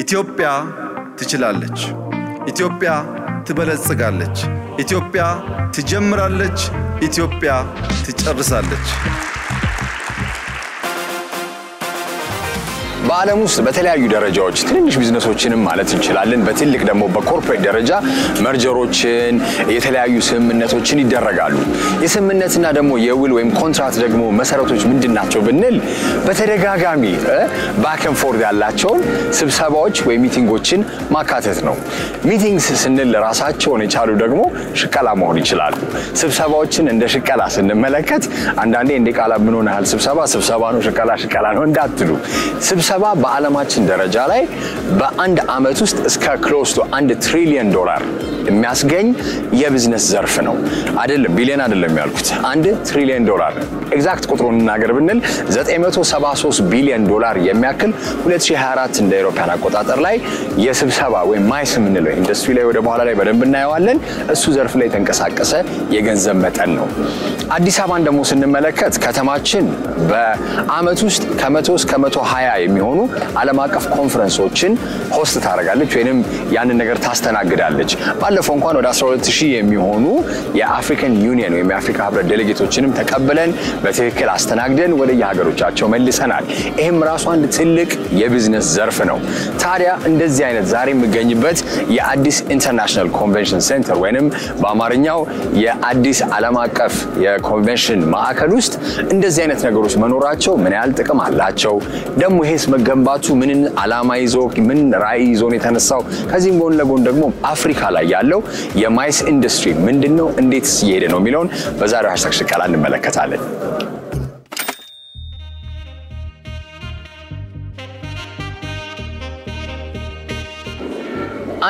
ኢትዮጵያ ትችላለች ኢትዮጵያ ትበለጽጋለች ኢትዮጵያ ትጀምራለች ኢትዮጵያ ትጨርሳለች በዓለም ውስጥ በተለያዩ ደረጃዎች ትንሽ ቢዝነሶችንም ማለት እንችላለን በትልቅ ደግሞ በኮርፖሬት ደረጃ መርጀሮችን የተለያዩ ስምምነቶችን ይደረጋሉ የስምምነትና ደግሞ የውል ወይም ኮንትራክት ደግሞ መሰረቶች ምንድናቸው ብንል በተደጋጋሚ ባክ ኤንድ ፎርዝ ያላቸውን ስብሰባዎች ወይ ሚቲንጎችን ማካተት ነው ሚቲንግስ ስንል ራሳቸውን የቻሉ ደግሞ ሽቀላ መሆን ይችላሉ ስብሰባዎችን እንደ ሽቀላ ስንመለከት አንዳንዴ እንደ ቃላ ምን ሆነሃል ስብሰባ ነው ሽቀላ ነው እንዳትሉ ስብሰባ በዓለማችን ደረጃ ላይ በአንድ አመት ውስጥ እስከ ክሎስ ቱ $1 ትሪሊየን የሚያስገኝ የቢዝነስ ዘርፍ ነው አይደለም ቢሊየን አይደለም ያልኩት $1 ትሪሊየን ኤግዛክት ቁጥሩን እናገር ብንል $973 ቢሊየን የሚያክል 2024 እንደ አውሮፓውያን አቆጣጠር ላይ የስብሰባ ወይ ማይስ ምንለው ኢንደስትሪ ላይ ወደ በኋላ ላይ በደንብ እናየዋለን እሱ ዘርፍ ላይ ተንቀሳቀሰ የገንዘብ መጠን ነው አዲስ አበባን ደግሞ ስንመለከት ከተማችን በአመት ውስጥ ከ100 እስከ 120 የሚሆኑ ዓለም አቀፍ ኮንፈረንሶችን ሆስት ታደርጋለች ወይንም ያንን ነገር ታስተናግዳለች ባለፈው እንኳን ወደ 12000 የሚሆኑ የአፍሪካን ዩኒየን ወይ የአፍሪካ ህብረት ዴሌጌቶችንም ተቀበለን በትክክል አስተናግደን ወደ የሀገሮቻቸው መልሰናል ይሄም ራሱ አንድ ትልቅ የቢዝነስ ዘርፍ ነው ታዲያ እንደዚህ አይነት ዛሬ የሚገኝበት የአዲስ ኢንተርናሽናል ኮንቬንሽን ሴንተር ወይንም በአማርኛው የአዲስ ዓለም አቀፍ የኮንቬንሽን ማዕከል ውስጥ እንደዚህ አይነት ነገሮች መኖራቸው ምን ያህል ጥቅም አላቸው ደግሞ ይሄስ መገንባቱ ምን ዓላማ ይዞ ምን ራዕይ ይዞ ነው የተነሳው ከዚህም ጎን ለጎን ደግሞ አፍሪካ ላይ ያለው የማይስ ኢንደስትሪ ምንድነው እንዴትስ እየሄደ ነው የሚለውን በዛሬው ሃሽታግ ሽቀላ እንመለከታለን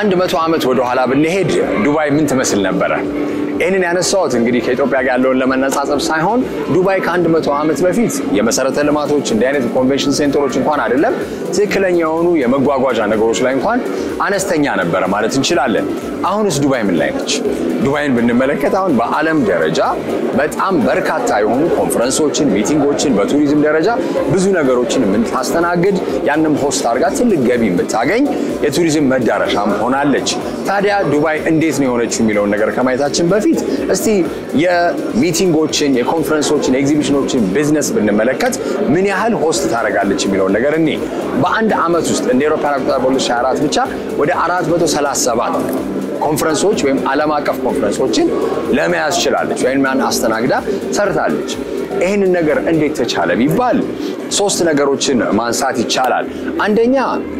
አንድ 100 አመት ወደ ኋላ ብንሄድ ዱባይ ምን ትመስል ነበር እኔን ያነሳውት እንግዲህ ከኢትዮጵያ ጋር ያለውን ለመነጻጸር ሳይሆን ዱባይ ከ100 አመት በፊት የመሰረተ ልማቶች እንደ አይነት ኮንቬንሽን ሴንተሮች እንኳን አይደለም ትክክለኛ የሆኑ የመጓጓዣ ነገሮች ላይ እንኳን አነስተኛ ነበር ማለት እንችላለን አሁንስ ዱባይ ምን ላይ ነች ዱባይን ብንመለከት አሁን በዓለም ደረጃ በጣም በርካታ የሆኑ ኮንፈረንሶችን ሚቲንጎችን በቱሪዝም ደረጃ ብዙ ነገሮችን የምታስተናግድ ያንንም ሆስት አድርጋ ትልቅ ገቢ የምታገኝ የቱሪዝም መዳረሻም ሆናለች ታዲያ ዱባይ እንዴት ነው የሆነችው የሚለውን ነገር ከማየታችን በፊት እስቲ የሚቲንጎችን የኮንፈረንሶችን ኤግዚቢሽኖችን ቢዝነስ ብንመለከት ምን ያህል ሆስት ታደርጋለች የሚለውን ነገር እኔ በአንድ አመት ውስጥ እንደ አውሮፓውያን አቆጣጠር በ2024 ብቻ ወደ 437 ኮንፈረንሶች ወይም ዓለም አቀፍ ኮንፈረንሶችን ለመያዝ ይችላልች ወይም ማን አስተናግዳ ሰርታለች ይሄንን ነገር እንዴት ተቻለ ቢባል ሶስት ነገሮችን ማንሳት ይቻላል አንደኛ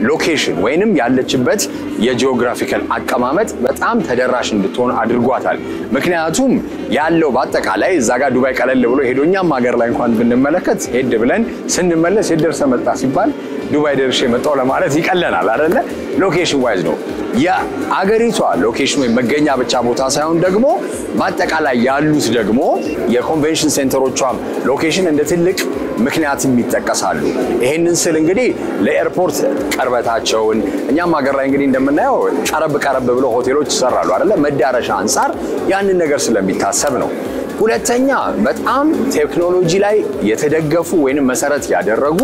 ሎኬሽን ወይንም ያለችበት የጂኦግራፊካል አቀማመጥ በጣም ተደራሽ እንድትሆን አድርጓታል ምክንያቱም ያለው በአጠቃላይ እዛ ጋር ዱባይ ቀለል ብሎ ሄዶኛም ሀገር ላይ እንኳን ብንመለከት ሄድ ብለን ስንመለስ ሄደርሰ መጣ ሲባል ዱባይ ደርሼ መጣው ለማለት ይቀለናል አይደለ ሎኬሽን ዋይዝ ነው የአገሪቷ ሎኬሽን ወይ መገኛ ብቻ ቦታ ሳይሆን ደግሞ በአጠቃላይ ያሉት ደግሞ የኮንቬንሽን ሴንተሮቿም ሎኬሽን እንደ ትልቅ ምክንያት የሚጠቀሳሉ ይሄንን ስል እንግዲህ ለኤርፖርት ቀርበታቸውን እኛም ሀገር ላይ እንግዲህ እንደምናየው ቀረብ ብሎ ሆቴሎች ይሰራሉ አይደለ መዳረሻ አንፃር ያንን ነገር ስለሚታሰብ ነው ሁለተኛ በጣም ቴክኖሎጂ ላይ የተደገፉ ወይንም መሰረት ያደረጉ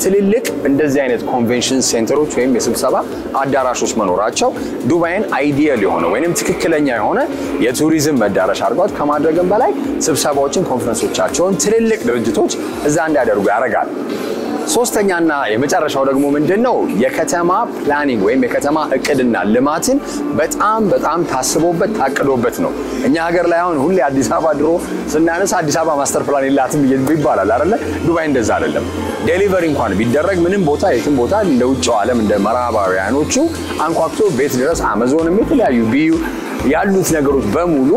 ትልልቅ እንደዚህ አይነት ኮንቬንሽን ሴንተሮች ወይም የስብሰባ አዳራሾች መኖራቸው ዱባይን አይዲያል የሆነ ወይንም ትክክለኛ የሆነ የቱሪዝም መዳረሻ አድርጓት ከማድረግም በላይ ስብሰባዎችን ኮንፈረንሶቻቸውን ትልልቅ ድርጅቶች እዛ እንዲያደርጉ ያደርጋል ሶስተኛና የመጨረሻው ደግሞ ምንድነው የከተማ ፕላኒንግ ወይም የከተማ እቅድና ልማትን በጣም ታስቦበት ታቅዶበት ነው እኛ ሀገር ላይ አሁን ሁሌ አዲስ አበባ ድሮ ስናነሳ አዲስ አበባ ማስተር ፕላን የላትም ይባላል አይደለ ዱባይ እንደዛ አይደለም ዴሊቨሪ እንኳን ቢደረግ ምንም ቦታ የትም ቦታ እንደ ውጭው ዓለም እንደ ምዕራባውያኖቹ አንኳክቶ ቤት ድረስ አማዞንም የተለያዩ ቢዩ ያሉት ነገሮች በሙሉ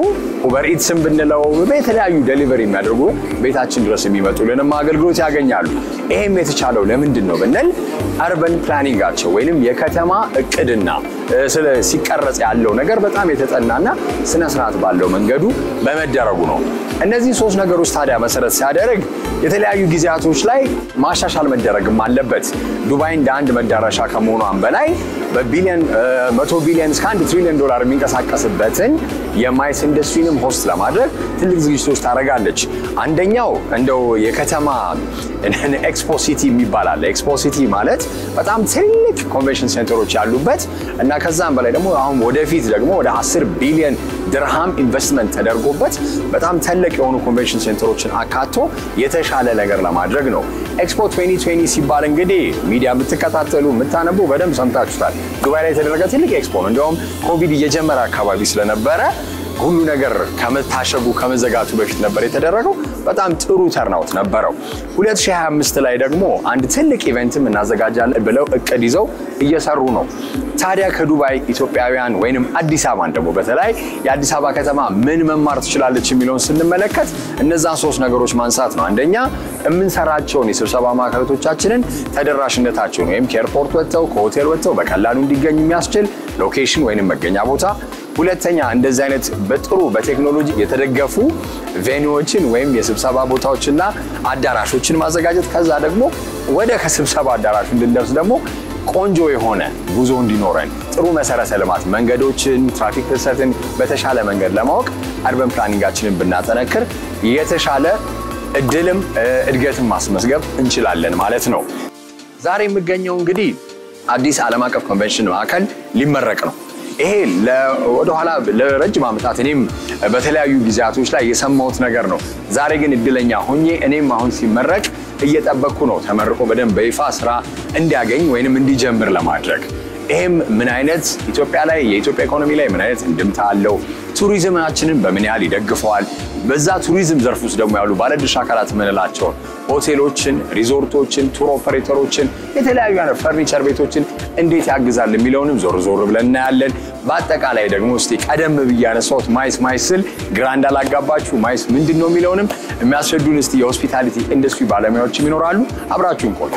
ኡበር ኢትስም ብንለው በተለያዩ ዴሊቨሪ የሚያደርጉ ቤታችን ድረስ የሚመጡልንም አገልግሎት ያገኛሉ ይሄም የተቻለው ለምንድነው ብንል አርበን ፕላኒንጋቸው ወይንም የከተማ እቅድና ስለ ሲቀረጽ ያለው ነገር በጣም የተጠናና ስነ ስርዓት ባለው መንገዱ በመደረጉ ነው እነዚህ ሶስት ነገሮች ታዲያ መሰረት ሲያደርግ የተለያዩ ጊዜያቶች ላይ ማሻሻል መደረግም አለበት ዱባይ እንደ አንድ መዳረሻ ከመሆኗም በላይ በቢሊየን 100 ቢሊየን እስከ $1 ትሪሊየን የሚንቀሳቀስበትን የማይስ ኢንደስትሪንም ኮንፈረንስም ሆስት ለማድረግ ትልቅ ዝግጅቶች ታደርጋለች። አንደኛው እንደው የከተማ ኤክስፖ ሲቲ የሚባል ኤክስፖ ሲቲ ማለት በጣም ትልቅ ኮንቬንሽን ሴንተሮች ያሉበት እና ከዛም በላይ ደግሞ አሁን ወደፊት ደግሞ ወደ 10 ቢሊዮን ድርሃም ኢንቨስትመንት ተደርጎበት በጣም ትልቅ የሆኑ ኮንቬንሽን ሴንተሮችን አካቶ የተሻለ ነገር ለማድረግ ነው። ኤክስፖ 2020 ሲባል እንግዲህ ሚዲያ የምትከታተሉ የምታነቡ በደንብ ሰምታችሁታል። ዱባይ ላይ የተደረገ ትልቅ ኤክስፖ ነው። እንደውም ኮቪድ እየጀመረ አካባቢ ስለነበረ ሁሉ ነገር ከመታሸጉ ከመዘጋቱ በፊት ነበር የተደረገው። በጣም ጥሩ ተርናውት ነበረው። 2025 ላይ ደግሞ አንድ ትልቅ ኢቨንትም እናዘጋጃለን ብለው እቅድ ይዘው እየሰሩ ነው። ታዲያ ከዱባይ ኢትዮጵያውያን ወይንም አዲስ አበባን ደግሞ በተለይ የአዲስ አበባ ከተማ ምን መማር ትችላለች የሚለውን ስንመለከት እነዛን 3 ነገሮች ማንሳት ነው። አንደኛ የምንሰራቸውን የስብሰባ ማዕከላቶቻችንን ተደራሽነታቸውን ወይም ከኤርፖርት ወጥተው ከሆቴል ወጥተው በቀላሉ እንዲገኙ የሚያስችል ሎኬሽን ወይንም መገኛ ቦታ። ሁለተኛ እንደዚህ አይነት በጥሩ በቴክኖሎጂ የተደገፉ ቬኒዎችን ወይም የስብሰባ ቦታዎችና አዳራሾችን ማዘጋጀት። ከዛ ደግሞ ወደ ከስብሰባ አዳራሹ እንድንደርስ ደግሞ ቆንጆ የሆነ ጉዞ እንዲኖረን ጥሩ መሰረተ ልማት መንገዶችን፣ ትራፊክ ፍሰትን በተሻለ መንገድ ለማወቅ አርበን ፕላኒንጋችንን ብናጠነክር የተሻለ እድልም እድገትም ማስመዝገብ እንችላለን ማለት ነው። ዛሬ የምገኘው እንግዲህ አዲስ ዓለም አቀፍ ኮንቬንሽን ማዕከል ሊመረቅ ነው። ይሄ ወደ ኋላ ለረጅም ዓመታት እኔም በተለያዩ ጊዜያቶች ላይ የሰማሁት ነገር ነው። ዛሬ ግን እድለኛ ሆኜ እኔም አሁን ሲመረቅ እየጠበቅኩ ነው ተመርቆ በደንብ በይፋ ስራ እንዲያገኝ ወይንም እንዲጀምር ለማድረግ። ይሄም ምን አይነት ኢትዮጵያ ላይ የኢትዮጵያ ኢኮኖሚ ላይ ምን አይነት እንድምታ አለው፣ ቱሪዝማችንን በምን ያህል ይደግፈዋል፣ በዛ ቱሪዝም ዘርፍ ውስጥ ደግሞ ያሉ ባለድርሻ አካላት ምንላቸው ሆቴሎችን፣ ሪዞርቶችን፣ ቱር ኦፐሬተሮችን፣ የተለያዩ አይነት ፈርኒቸር ቤቶችን እንዴት ያግዛል የሚለውንም ዞር ዞር ብለን እናያለን። በአጠቃላይ ደግሞ እስቲ ቀደም ብያነሳሁት ማይስ ስል ግራ እንዳላጋባችሁ ማይስ ምንድነው የሚለውንም የሚያስረዱን እስቲ የሆስፒታሊቲ ኢንዱስትሪ ባለሙያዎችም ይኖራሉ። አብራችሁን ቆዩ።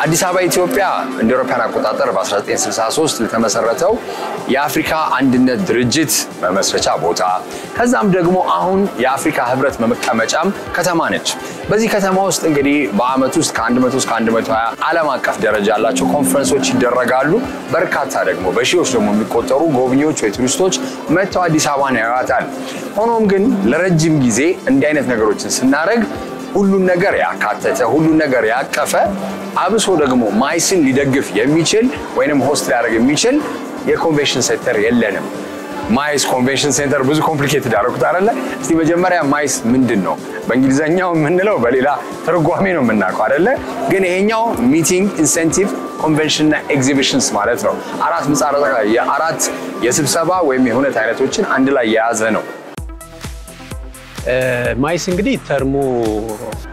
አዲስ አበባ ኢትዮጵያ እንደ አውሮፓውያን አቆጣጠር በ1963 ለተመሰረተው የአፍሪካ አንድነት ድርጅት መመስረቻ ቦታ ከዛም ደግሞ አሁን የአፍሪካ ህብረት መቀመጫም ከተማ ነች። በዚህ ከተማ ውስጥ እንግዲህ በአመት ውስጥ ከ100 እስከ 120 ዓለም አቀፍ ደረጃ ያላቸው ኮንፈረንሶች ይደረጋሉ። በርካታ ደግሞ በሺዎች ደግሞ የሚቆጠሩ ጎብኚዎች ወይ ቱሪስቶች መጥተው አዲስ አበባን ያዩዋታል። ሆኖም ግን ለረጅም ጊዜ እንዲህ አይነት ነገሮችን ስናደርግ ሁሉን ነገር ያካተተ ሁሉን ነገር ያቀፈ አብሶ ደግሞ ማይስን ሊደግፍ የሚችል ወይንም ሆስት ሊያደርግ የሚችል የኮንቬንሽን ሴንተር የለንም። ማይስ ኮንቬንሽን ሴንተር ብዙ ኮምፕሊኬትድ አደረኩት አይደለ? እስቲ መጀመሪያ ማይስ ምንድነው? በእንግሊዘኛው የምንለው በሌላ ትርጓሜ ነው የምናውቀው አይደለ? ግን ይሄኛው ሚቲንግ ኢንሴንቲቭ ኮንቬንሽን እና ኤግዚቢሽንስ ማለት ነው። አራት የስብሰባ ወይም የሁነት አይነቶችን አንድ ላይ የያዘ ነው። ማይስ እንግዲህ ተርሙ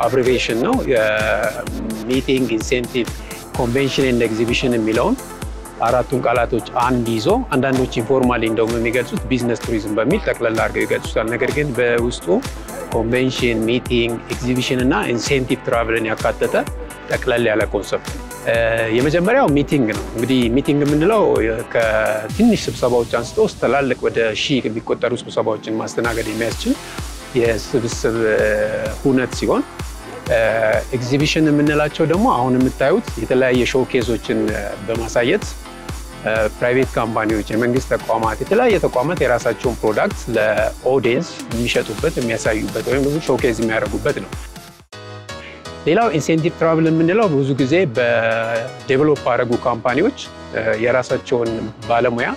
አብሪቬሽን ነው። ሚቲንግ ኢንሴንቲቭ ኮንቬንሽን ኤንድ ኤግዚቢሽን የሚለውን አራቱን ቃላቶች አንድ ይዞ አንዳንዶች ኢንፎርማሊ እንደውም የሚገልጹት ቢዝነስ ቱሪዝም በሚል ጠቅላላ አድርገው ይገልጹታል። ነገር ግን በውስጡ ኮንቬንሽን፣ ሚቲንግ፣ ኤግዚቢሽን እና ኢንሴንቲቭ ትራቭልን ያካተተ ጠቅላላ ያለ ኮንሰፕት። የመጀመሪያው ሚቲንግ ነው። እንግዲህ ሚቲንግ የምንለው ከትንሽ ስብሰባዎች አንስቶ ትላልቅ ወደ 1000 የሚቆጠሩ ስብሰባዎችን ማስተናገድ የሚያስችል የስብስብ ሁነት ሲሆን ኤግዚቢሽን የምንላቸው ደግሞ አሁን የምታዩት የተለያየ ሾውኬዞችን በማሳየት ፕራይቬት ካምፓኒዎች፣ የመንግስት ተቋማት፣ የተለያየ ተቋማት የራሳቸውን ፕሮዳክት ለኦዲየንስ የሚሸጡበት የሚያሳዩበት ወይም ብዙ ሾውኬዝ የሚያደርጉበት ነው። ሌላው ኢንሴንቲቭ ትራቭል የምንለው ብዙ ጊዜ በዴቨሎፕ አደረጉ ካምፓኒዎች የራሳቸውን ባለሙያ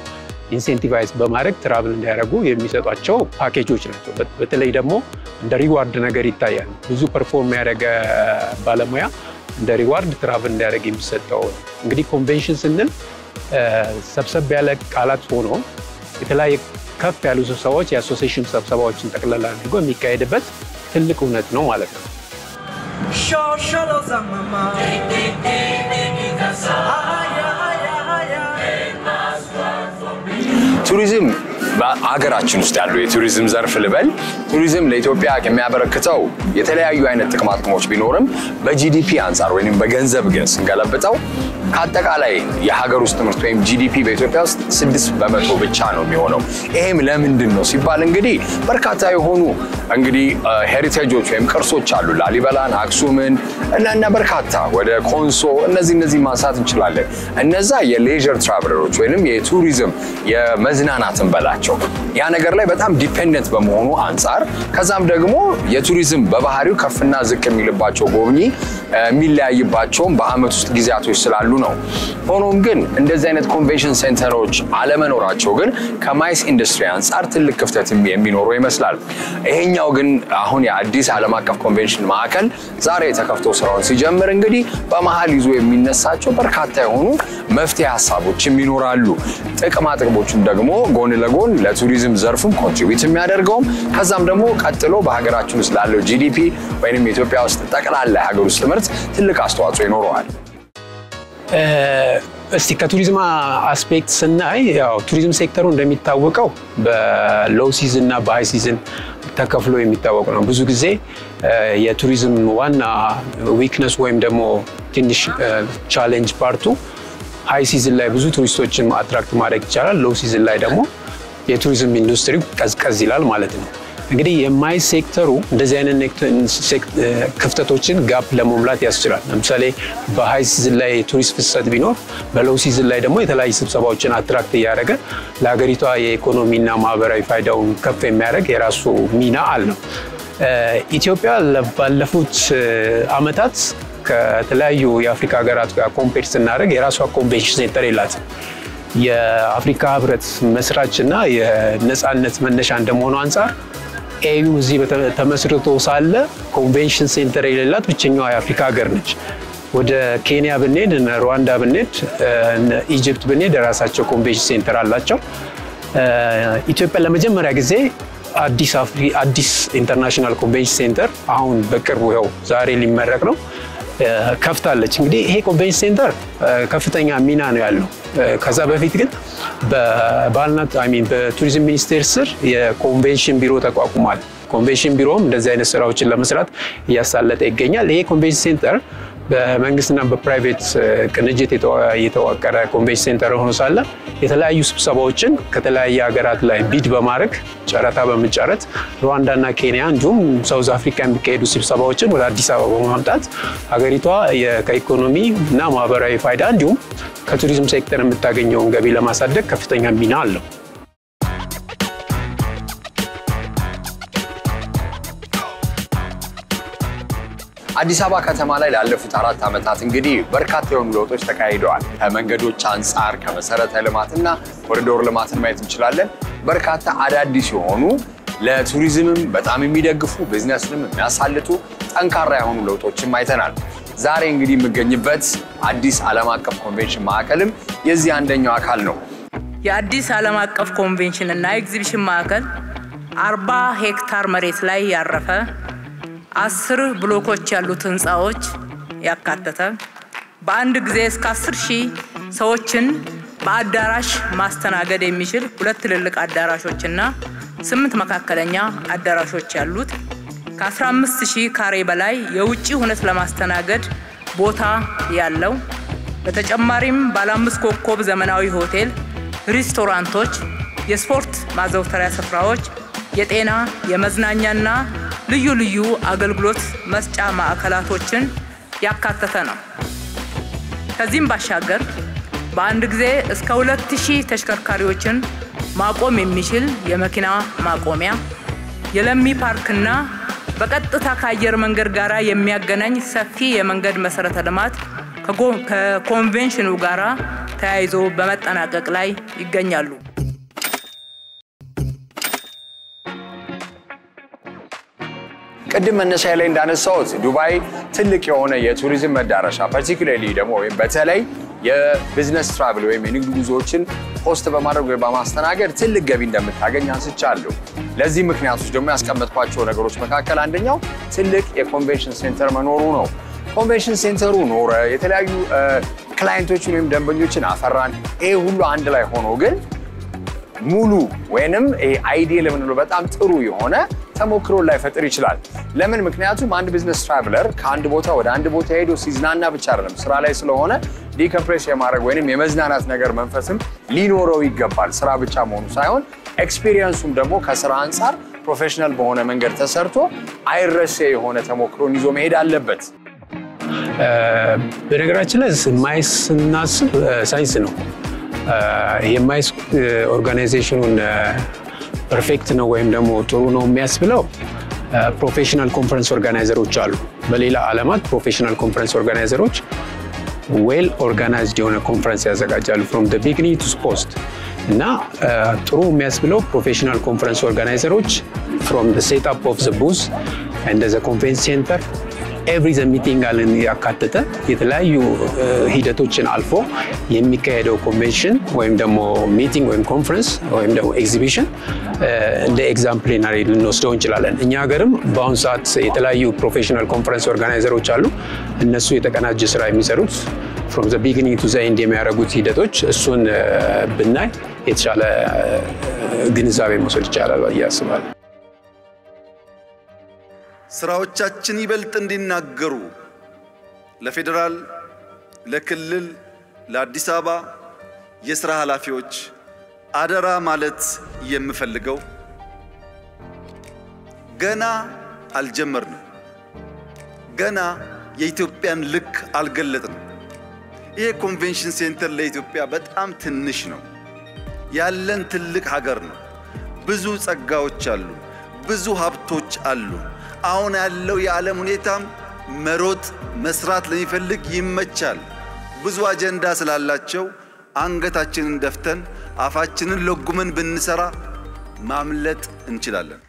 ኢንሴንቲቫይዝ በማድረግ ትራቭል እንዲያደርጉ የሚሰጧቸው ፓኬጆች ናቸው። በተለይ ደግሞ እንደ ሪዋርድ ነገር ይታያል። ብዙ ፐርፎርም ያደረገ ባለሙያ እንደ ሪዋርድ ትራቭል እንዲያደርግ የሚሰጠው። እንግዲህ ኮንቬንሽን ስንል ሰብሰብ ያለ ቃላት ሆኖ የተለያየ ከፍ ያሉ ስብሰባዎች የአሶሲዬሽን ስብሰባዎችን ጠቅላላ አድርጎ የሚካሄድበት ትልቅ እውነት ነው ማለት ነው። ቱሪዝም በአገራችን ውስጥ ያለው የቱሪዝም ዘርፍ ልበል ቱሪዝም ለኢትዮጵያ የሚያበረክተው የተለያዩ አይነት ጥቅማጥቅሞች ቢኖርም በጂዲፒ አንፃር ወይንም በገንዘብ ግን ስንገለብጠው ከአጠቃላይ የሀገር ውስጥ ምርት ወይም ጂዲፒ በኢትዮጵያ ውስጥ 6% ብቻ ነው የሚሆነው። ይሄም ለምንድን ነው ሲባል እንግዲህ በርካታ የሆኑ እንግዲህ ሄሪቴጆች ወይም ቅርሶች አሉ ላሊበላን፣ አክሱምን እና በርካታ ወደ ኮንሶ እነዚህ ማንሳት እንችላለን። እነዛ የሌጀር ትራቨለሮች ወይንም የቱሪዝም የመዝናናትን በላቸው ያ ነገር ላይ በጣም ዲፔንደንት በመሆኑ አንፃር ከዛም ደግሞ የቱሪዝም በባህሪው ከፍና ዝቅ የሚልባቸው ጎብኚ የሚለያይባቸው በአመት ውስጥ ጊዜያቶች ስላሉ ነው። ሆኖም ግን እንደዚህ አይነት ኮንቬንሽን ሴንተሮች አለመኖራቸው ግን ከማይስ ኢንዱስትሪ አንፃር ትልቅ ክፍተት የሚኖረው ይመስላል። ይሄኛው ግን አሁን የአዲስ ዓለም አቀፍ ኮንቬንሽን ማዕከል ዛሬ ተከፍቶ ስራውን ሲጀምር እንግዲህ በመሃል ይዞ የሚነሳቸው በርካታ የሆኑ መፍትሄ ሐሳቦችም ይኖራሉ። ጥቅማጥቅሞቹም ደግሞ ጎን ለጎን ለቱሪዝም ዘርፉም ኮንትሪቢዩት የሚያደርገውም ከዛም ደግሞ ቀጥሎ በሀገራችን ውስጥ ላለው ጂዲፒ ወይንም ኢትዮጵያ ውስጥ ጠቅላላ ሀገር ውስጥ ምርት ትልቅ አስተዋጽኦ ይኖረዋል። እስቲ ከቱሪዝም አስፔክት ስናይ ያው ቱሪዝም ሴክተሩ እንደሚታወቀው በሎው ሲዝን እና በሃይ ሲዝን ተከፍሎ የሚታወቅ ነው። ብዙ ጊዜ የቱሪዝም ዋና ዊክነስ ወይም ደግሞ ትንሽ ቻሌንጅ ፓርቱ ሃይ ሲዝን ላይ ብዙ ቱሪስቶችን አትራክት ማድረግ ይቻላል። ሎው ሲዝን ላይ ደግሞ የቱሪዝም ኢንዱስትሪው ቀዝቀዝ ይላል ማለት ነው። እንግዲህ የማይስ ሴክተሩ እንደዚህ አይነት ክፍተቶችን ጋፕ ለመሙላት ያስችላል። ለምሳሌ በሃይ ሲዝን ላይ ቱሪስት ፍሰት ቢኖር በሎው ሲዝን ላይ ደግሞ የተለያዩ ስብሰባዎችን አትራክት እያደረገ ለሀገሪቷ የኢኮኖሚና ማህበራዊ ፋይዳውን ከፍ የሚያደርግ የራሱ ሚና አለው። ኢትዮጵያ ባለፉት አመታት ከተለያዩ የአፍሪካ ሀገራት ጋር ኮምፔር ስናደርግ የራሷ ኮንቬንሽን ሴንተር የላትም። የአፍሪካ ህብረት መስራችና የነጻነት መነሻ እንደመሆኑ አንፃር ኤዩ እዚህ ተመስርቶ ሳለ ኮንቬንሽን ሴንተር የሌላት ብቸኛዋ የአፍሪካ ሀገር ነች። ወደ ኬንያ ብንሄድ እና ሩዋንዳ ብንሄድ እና ኢጂፕት ብንሄድ የራሳቸው ኮንቬንሽን ሴንተር አላቸው። ኢትዮጵያ ለመጀመሪያ ጊዜ አዲስ ኢንተርናሽናል ኮንቬንሽን ሴንተር አሁን በቅርቡ ያው ዛሬ ሊመረቅ ነው ከፍታለች። እንግዲህ ይሄ ኮንቬንሽን ሴንተር ከፍተኛ ሚና ነው ያለው። ከዛ በፊት ግን በቱሪዝም ሚኒስቴር ስር የኮንቬንሽን ቢሮ ተቋቁሟል። ኮንቬንሽን ቢሮም እንደዚህ አይነት ስራዎችን ለመስራት እያሳለጠ ይገኛል። ይሄ ኮንቬንሽን ሴንተር በመንግስትና በፕራይቬት ቅንጅት የተዋቀረ ኮንቬንሽን ሴንተር ሆኖ ሳለ የተለያዩ ስብሰባዎችን ከተለያየ ሀገራት ላይ ቢድ በማድረግ ጨረታ በመጫረት ሩዋንዳና ኬንያ እንዲሁም ሳውዝ አፍሪካ የሚካሄዱ ስብሰባዎችን ወደ አዲስ አበባ በማምጣት ሀገሪቷ ከኢኮኖሚ እና ማህበራዊ ፋይዳ እንዲሁም ከቱሪዝም ሴክተር የምታገኘውን ገቢ ለማሳደግ ከፍተኛ ሚና አለው። አዲስ አበባ ከተማ ላይ ላለፉት 4 አመታት እንግዲህ በርካታ የሆኑ ለውጦች ተካሂደዋል። ከመንገዶች አንፃር ከመሰረተ ልማትና ኮሪዶር ልማትን ማየት እንችላለን። በርካታ አዳዲስ የሆኑ ለቱሪዝምም በጣም የሚደግፉ ቢዝነስንም የሚያሳልጡ ጠንካራ የሆኑ ለውጦችን አይተናል። ዛሬ እንግዲህ የምገኝበት አዲስ ዓለም አቀፍ ኮንቬንሽን ማዕከልም የዚህ አንደኛው አካል ነው። የአዲስ ዓለም አቀፍ ኮንቬንሽን እና ኤግዚቢሽን ማዕከል 40 ሄክታር መሬት ላይ ያረፈ 10 ብሎኮች ያሉት ህንጻዎች ያካተተ በአንድ ጊዜ እስከ 10,000 ሰዎችን በአዳራሽ ማስተናገድ የሚችል 2 ትልልቅ አዳራሾችና 8 መካከለኛ አዳራሾች ያሉት ከ15,000 ካሬ በላይ የውጪ ሁነት ለማስተናገድ ቦታ ያለው በተጨማሪም ባለ 5 ኮከብ ዘመናዊ ሆቴል፣ ሬስቶራንቶች፣ የስፖርት ማዘውተሪያ ስፍራዎች፣ የጤና የመዝናኛና ልዩ ልዩ አገልግሎት መስጫ ማዕከላቶችን ያካተተ ነው። ከዚህም ባሻገር በአንድ ጊዜ እስከ 2,000 ተሽከርካሪዎችን ማቆም የሚችል የመኪና ማቆሚያ፣ የለሚ ፓርክና በቀጥታ ከአየር መንገድ ጋራ የሚያገናኝ ሰፊ የመንገድ መሰረተ ልማት ከኮንቬንሽኑ ጋራ ተያይዞ በመጠናቀቅ ላይ ይገኛሉ። ቅድም መነሻ ላይ እንዳነሳሁት ዱባይ ትልቅ የሆነ የቱሪዝም መዳረሻ ፓርቲኩላርሊ ደግሞ በተለይ የቢዝነስ ትራቭል ወይም የንግድ ጉዞዎችን ሆስት በማድረግ ወይ በማስተናገድ ትልቅ ገቢ እንደምታገኝ አንስቻለሁ። ለዚህ ምክንያቶች ደግሞ ያስቀመጥኳቸው ነገሮች መካከል አንደኛው ትልቅ የኮንቬንሽን ሴንተር መኖሩ ነው። ኮንቬንሽን ሴንተሩ ኖረ፣ የተለያዩ ክላይንቶችን ወይም ደንበኞችን አፈራን። ይሄ ሁሉ አንድ ላይ ሆኖ ግን ሙሉ ወይንም አይዲያል የምንለው በጣም ጥሩ የሆነ ተሞክሮ ላይ ፈጥር ይችላል ለምን ምክንያቱም አንድ ቢዝነስ ትራቨለር ከአንድ ቦታ ወደ አንድ ቦታ ሄዶ ሲዝናና ብቻ አይደለም ስራ ላይ ስለሆነ ዲኮምፕሬስ የማድረግ ወይንም የመዝናናት ነገር መንፈስም ሊኖረው ይገባል ስራ ብቻ መሆኑ ሳይሆን ኤክስፒሪየንሱም ደግሞ ከስራ አንፃር ፕሮፌሽናል በሆነ መንገድ ተሰርቶ አይረሴ የሆነ ተሞክሮን ይዞ መሄድ አለበት በነገራችን ላይ ማይስናስብ ሳይንስ ነው የማይስ ኦርጋናይዜሽኑን ፐርፌክት ነው ወይም ደግሞ ጥሩ ነው የሚያስብለው ፕሮፌሽናል ኮንፈረንስ ኦርጋናይዘሮች አሉ በሌላ ዓለማት ፕሮፌሽናል ኮንፈረንስ ኦርጋናይዘሮች ዌል ኦርጋናይዝድ የሆነ ኮንፈረንስ ያዘጋጃሉ from the beginning to post እና ጥሩ የሚያስብለው ፕሮፌሽናል ኮንፈረንስ ኦርጋናይዘሮች from the setup of the booth and the conference center every meeting አለን ያካተተ የተለያዩ ሂደቶችን አልፎ የሚካሄደው ኮንቬንሽን ወይም ደግሞ ሚቲንግ ወይም ኮንፈረንስ ወይም ደግሞ ኤግዚቢሽን እንደ ኤግዛምፕሊናሪ ልንወስደው እንችላለን እኛ ሀገርም በአሁን ሰዓት የተለያዩ ፕሮፌሽናል ኮንፈረንስ ኦርጋናይዘሮች አሉ እነሱ የተቀናጀ ስራ የሚሰሩት from the beginning to the end የሚያደርጉት ሂደቶች እሱን ብናይ የተሻለ ግንዛቤ መውሰድ ይቻላል ያስባል ስራዎቻችን ይበልጥ እንዲናገሩ ለፌደራል ለክልል ለአዲስ አበባ የሥራ ኃላፊዎች አደራ ማለት የምፈልገው ገና አልጀመርንም ገና የኢትዮጵያን ልክ አልገለጥንም ይሄ ኮንቬንሽን ሴንተር ለኢትዮጵያ በጣም ትንሽ ነው ያለን ትልቅ ሀገር ነው ብዙ ጸጋዎች አሉ ብዙ ሀብቶች አሉ አሁን ያለው የዓለም ሁኔታም መሮጥ መስራት ለሚፈልግ ይመቻል ብዙ አጀንዳ ስላላቸው አንገታችንን ደፍተን አፋችንን ለጉመን ብንሰራ ማምለጥ እንችላለን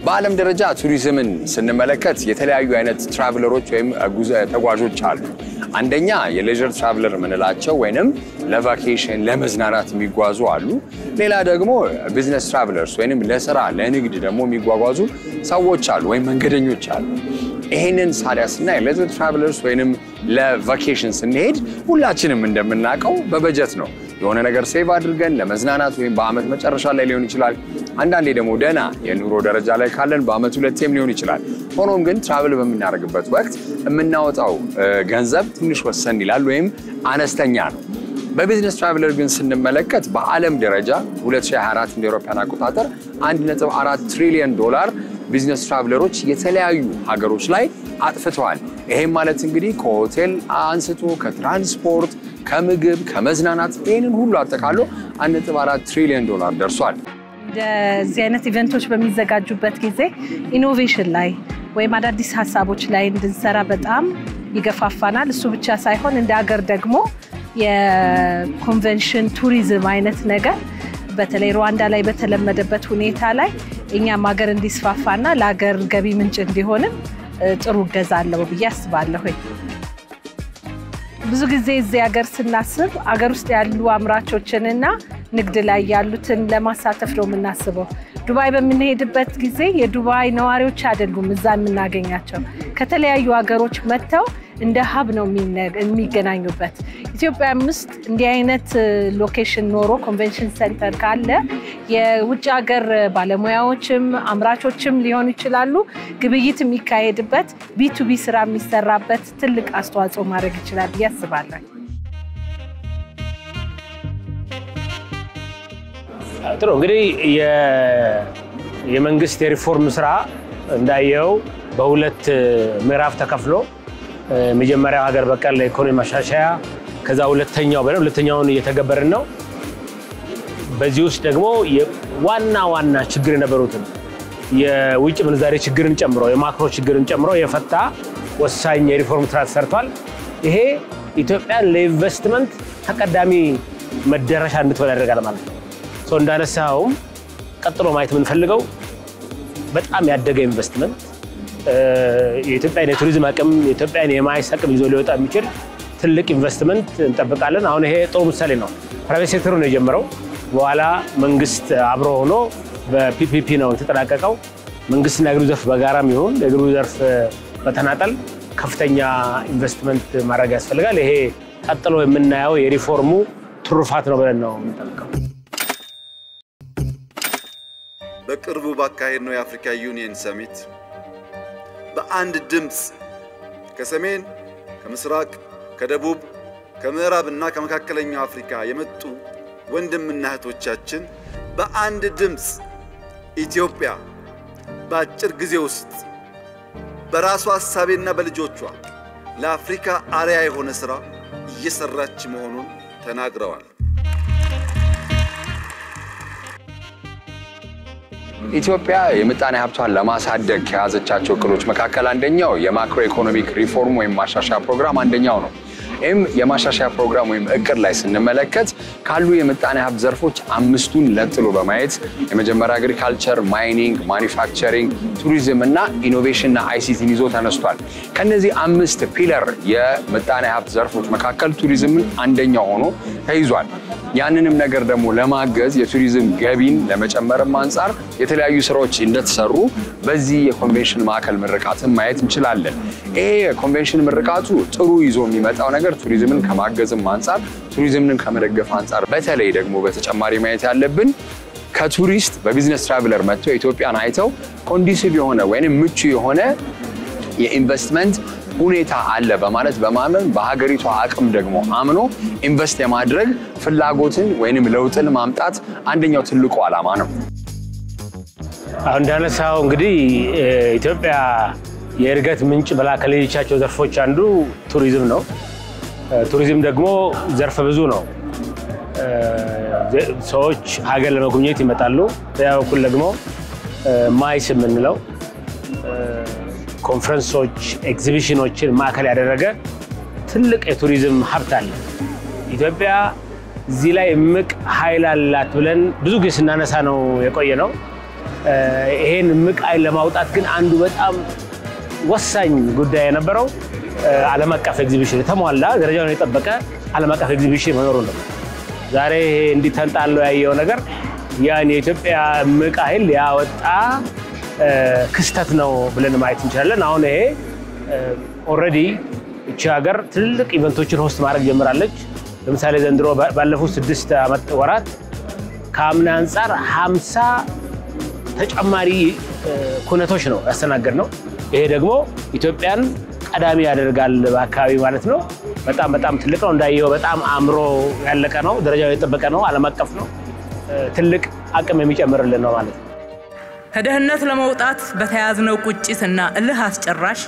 በዓለም ደረጃ ቱሪዝምን ስንመለከት የተለያዩ አይነት ትራቨለሮች ወይም ተጓዦች አሉ አንደኛ የሌጀር ትራቨለር ምንላቸው ወይንም ለቫኬሽን ለመዝናናት የሚጓዙ አሉ ሌላ ደግሞ ቢዝነስ ትራቨለርስ ወይንም ለስራ ለንግድ ደግሞ የሚጓጓዙ ሰዎች አሉ ወይም መንገደኞች አሉ ይሄንን ሳሪያስና የሌጀር ትራቨለርስ ወይንም ለቫኬሽን ስንሄድ ሁላችንም እንደምናውቀው በበጀት ነው የሆነ ነገር ሴቭ አድርገን ለመዝናናት ወይም በአመት መጨረሻ ላይ ሊሆን ይችላል አንዳንዴ ደግሞ ደና የኑሮ ደረጃ ላይ ካለን በአመት ሁለቴም ሊሆን ይችላል ሆኖም ግን ትራቨል በመናደርግበት ወቅት የምናወጣው ገንዘብ ትንሽ ወሰን ይላል ወይም አነስተኛ ነው በቢዝነስ ትራቨለር ግን ስንመለከት በዓለም ደረጃ 2024 እንደ አውሮፓውያን አቆጣጠር 1.4 ትሪሊዮን ዶላር ቢዝነስ ትራቨለሮች የተለያዩ ሀገሮች ላይ አጥፍተዋል ይሄም ማለት እንግዲህ ከሆቴል አንስቶ ከትራንስፖርት ከምግብ ከመዝናናት ይሄንን ሁሉ አጠቃሎ 1.4 ትሪሊዮን ዶላር ደርሷል እንደዚህ አይነት ኢቨንቶች በሚዘጋጁበት ጊዜ ኢኖቬሽን ላይ ወይም አዳዲስ ሐሳቦች ላይ እንድንሰራ በጣም ይገፋፋናል እሱ ብቻ ሳይሆን እንደ ሀገር ደግሞ የኮንቬንሽን ቱሪዝም አይነት ነገር በተለይ ሩዋንዳ ላይ በተለመደበት ሁኔታ ላይ እኛም ሀገር እንዲስፋፋና ለሀገር ገቢ ምንጭ እንዲሆን ጥሩ ገዛ አለው ብዬ አስባለሁ ብዙ ጊዜ እዚህ ሀገር ስናስብ ሀገር ውስጥ ያሉ አምራቾችንና ንግድ ላይ ያሉትን ለማሳተፍ ነው የምናስበው ዱባይ በምንሄድበት ጊዜ የዱባይ ነዋሪዎች አይደሉም እዛ የምናገኛቸው ከተለያዩ ሀገሮች መጥተው እንደ ሀብ ነው የሚገናኙበት ኢትዮጵያ ውስጥ እንዲህ አይነት ሎኬሽን ኖሮ ኮንቬንሽን ሴንተር ካለ የውጭ ሀገር ባለሙያዎችም አምራቾችም ሊሆኑ ይችላሉ ግብይት የሚካሄድበት ቢ2ቢ ስራ የሚሰራበት ትልቅ አስተዋጽኦ ማድረግ ይችላል ያስባለሁ ጥሩ እንግዲህ የመንግስት የሪፎርም ስራ እንዳየው በሁለት ምዕራፍ ተከፍሎ መጀመሪያው ሀገር በቀል ኢኮኖሚ ማሻሻያ ከዛ ሁለተኛውን እየተገበርን ነው በዚህ ውስጥ ደግሞ ዋና ችግር የነበሩትን የውጭ ምንዛሬ ችግርን ጨምሮ የማክሮ ችግርን ጨምሮ የፈታ ወሳኝ የሪፎርም ስራ ተሰርቷል ይሄ ኢትዮጵያን ለኢንቨስትመንት ተቀዳሚ መደረሻ እንድትሆን ያደርጋል ማለት ነው ሶ እንዳነሳው ቀጥሎ ማየት የምንፈልገው በጣም ያደገ ኢንቨስትመንት የኢትዮጵያን የቱሪዝም አቅም የኢትዮጵያን የማይስ አቅም ይዞ ሊወጣ የሚችል ትልቅ ኢንቨስትመንት እንጠብቃለን አሁን ይሄ ጥሩ ምሳሌ ነው ፕራይቬት ሴክተሩ ነው የጀመረው በኋላ መንግስት አብሮ ሆኖ በፒፒፒ ነው ተጠናቀቀው መንግስትና የግሉ ዘርፍ በጋራም ይሁን የግሉ ዘርፍ በተናጠል ከፍተኛ ኢንቨስትመንት ማድረግ ያስፈልጋል ይሄ ቀጥሎ የምናየው የሪፎርሙ ትሩፋት ነው ብለን ነው የምንጠብቀው። በቅርቡ ባካሄድነው የአፍሪካ ዩኒየን ሰሚት በአንድ ድምፅ ከሰሜን፣ ከምስራቅ፣ ከደቡብ፣ ከምዕራብና ከመካከለኛው አፍሪካ የመጡ ወንድምና እህቶቻችን በአንድ ድምፅ ኢትዮጵያ በአጭር ጊዜ ውስጥ በራሷ ሐሳቤና በልጆቿ ለአፍሪካ አርአያ የሆነ ሥራ እየሰራች መሆኑን ተናግረዋል። ኢትዮጵያ የምጣኔ ሀብቷን ለማሳደግ ከያዘቻቸው እቅዶች መካከል አንደኛው የማክሮ ኢኮኖሚክ ሪፎርም ወይም ማሻሻያ ፕሮግራም አንደኛው ነው። የማሻሻያ ፕሮግራም ወይም እቅድ ላይ ስንመለከት ካሉ የምጣኔ ሀብት ዘርፎች አምስቱን ለጥሎ በማየት የመጀመሪያ አግሪካልቸር፣ ማይኒንግ፣ ማኒፋክቸሪንግ፣ ቱሪዝም እና ኢኖቬሽን እና አይሲቲን ይዞ ተነስቷል። ከነዚህ አምስት ፒለር የምጣኔ ሀብት ዘርፎች መካከል ቱሪዝም አንደኛው ሆኖ ተይዟል። ያንንም ነገር ደግሞ ለማገዝ የቱሪዝም ገቢን ለመጨመርም አንፃር የተለያዩ ስራዎች እንደተሰሩ በዚህ የኮንቬንሽን ማዕከል ምርቃትን ማየት እንችላለን። ይሄ የኮንቬንሽን ምርቃቱ ጥሩ ይዞ የሚመጣው ነገር ቱሪዝምን ከማገዝም አንፃር ቱሪዝምን ከመደገፍ አንፃር በተለይ ደግሞ በተጨማሪ ማየት ያለብን ከቱሪስት በቢዝነስ ትራቨለር መጥቶ ኢትዮጵያን አይተው ኮንዲሲቭ የሆነ ወይንም ምቹ የሆነ የኢንቨስትመንት ሁኔታ አለ በማለት በማመን በሀገሪቷ አቅም ደግሞ አምኖ ኢንቨስት የማድረግ ፍላጎትን ወይንም ለውጥን ማምጣት አንደኛው ትልቁ ዓላማ ነው። አሁን እንዳነሳው እንግዲህ ኢትዮጵያ የእድገት ምንጭ ብላ ከሌሎቻቸው ዘርፎች አንዱ ቱሪዝም ነው። ቱሪዝም ደግሞ ዘርፈ ብዙ ነው። ሰዎች ሀገር ለመጎብኘት ይመጣሉ። በያ በኩል ደግሞ ማይስ የምንለው ኮንፈረንሶች፣ ኤግዚቢሽኖችን ማዕከል ያደረገ ትልቅ የቱሪዝም ሀብት አለ። ኢትዮጵያ እዚህ ላይ እምቅ ኃይል አላት ብለን ብዙ ጊዜ ስናነሳ ነው የቆየ ነው። ይሄን እምቅ ኃይል ለማውጣት ግን አንዱ በጣም ወሳኝ ጉዳይ የነበረው ዓለም አቀፍ ኤግዚቢሽን የተሟላ ደረጃውን የጠበቀ ዓለም አቀፍ ኤግዚቢሽን መኖሩ ነው። ዛሬ ይሄ እንዲተንጣለው ያየው ነገር ያን የኢትዮጵያ እምቅ ኃይል ያወጣ ክስተት ነው ብለን ማየት እንችላለን። አሁን ይሄ ኦልሬዲ እቺ ሀገር ትልቅ ኢቨንቶችን ሆስት ማድረግ ጀምራለች። ለምሳሌ ዘንድሮ ባለፉት 6 ወራት ከአምና አንፃር 50 ተጨማሪ ኩነቶች ነው ያስተናገድነው። ይሄ ደግሞ ኢትዮጵያን ቀዳሚ ያደርጋል በአካባቢ ማለት ነው። በጣም ትልቅ ነው። እንዳየው በጣም አምሮ ያለቀ ነው። ደረጃው የጠበቀ ነው። ዓለም አቀፍ ነው። ትልቅ አቅም የሚጨምርልን ነው ማለት ነው። ከደህንነት ለመውጣት በተያዝነው ቁጭትና እልህ አስጨራሽ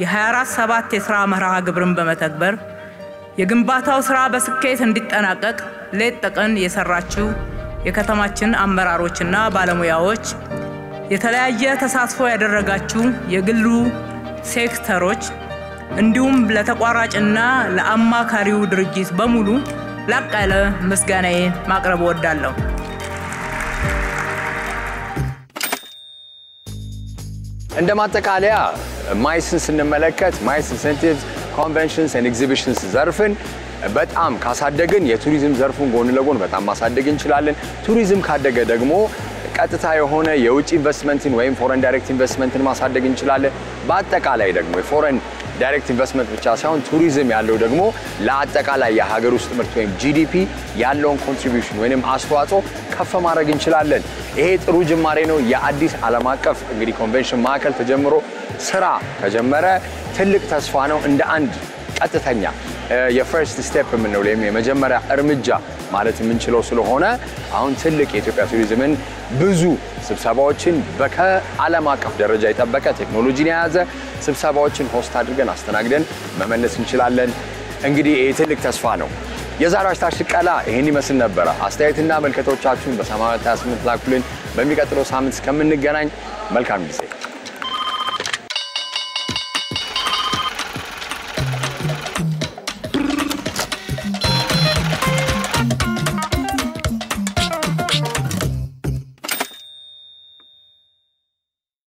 የ24/7 የሥራ መርሃ ግብርን በመተግበር የግንባታው ሥራ በስኬት እንዲጠናቀቅ ሌት ተቀን የሰራችው የከተማችን አመራሮችና ባለሙያዎች፣ የተለያየ ተሳትፎ ያደረጋችሁ የግሉ ሴክተሮች እንዲሁም ለተቋራጭና ለአማካሪው ድርጅት በሙሉ ላቅ ያለ ምስጋናዬን ማቅረብ እወዳለሁ። እንደ ማጠቃለያ ማይስን ስንመለከት ማይስ ኢንሴንቲቭስ ኮንቬንሽንስ ኤንድ ኤግዚቢሽንስ ዘርፍን በጣም ካሳደግን የቱሪዝም ዘርፉን ጎን ለጎን በጣም ማሳደግ እንችላለን። ቱሪዝም ካደገ ደግሞ ቀጥታ የሆነ የውጭ ኢንቨስትመንትን ወይም ፎሬን ዳይሬክት ኢንቨስትመንትን ማሳደግ እንችላለን። በአጠቃላይ ደግሞ የፎሬን ዳይሬክት ኢንቨስትመንት ብቻ ሳይሆን ቱሪዝም ያለው ደግሞ ለአጠቃላይ የሀገር ውስጥ ምርት ወይም ጂዲፒ ያለውን ኮንትሪቢዩሽን ወይም አስተዋጽኦ ከፍ ማድረግ እንችላለን። ይሄ ጥሩ ጅማሬ ነው። የአዲስ ዓለም አቀፍ እንግዲህ ኮንቬንሽን ማዕከል ተጀምሮ ስራ ከጀመረ ትልቅ ተስፋ ነው። እንደ አንድ ቀጥተኛ የፈርስት ስቴፕ የምንለው ወይም የመጀመሪያ እርምጃ ማለት የምንችለው ስለሆነ አሁን ትልቅ የኢትዮጵያ ቱሪዝምን ብዙ ስብሰባዎችን በዓለም አቀፍ ደረጃ የጠበቀ ቴክኖሎጂን የያዘ ስብሰባዎችን ሆስት አድርገን አስተናግደን መመለስ እንችላለን። እንግዲህ ይሄ ትልቅ ተስፋ ነው። የዛሬው አሽታሽ ሽቀላ ይሄን ይመስል ነበር። አስተያየትና መልከቶቻችሁን በ828 ላኩልን። በሚቀጥለው ሳምንት እስከምንገናኝ መልካም ጊዜ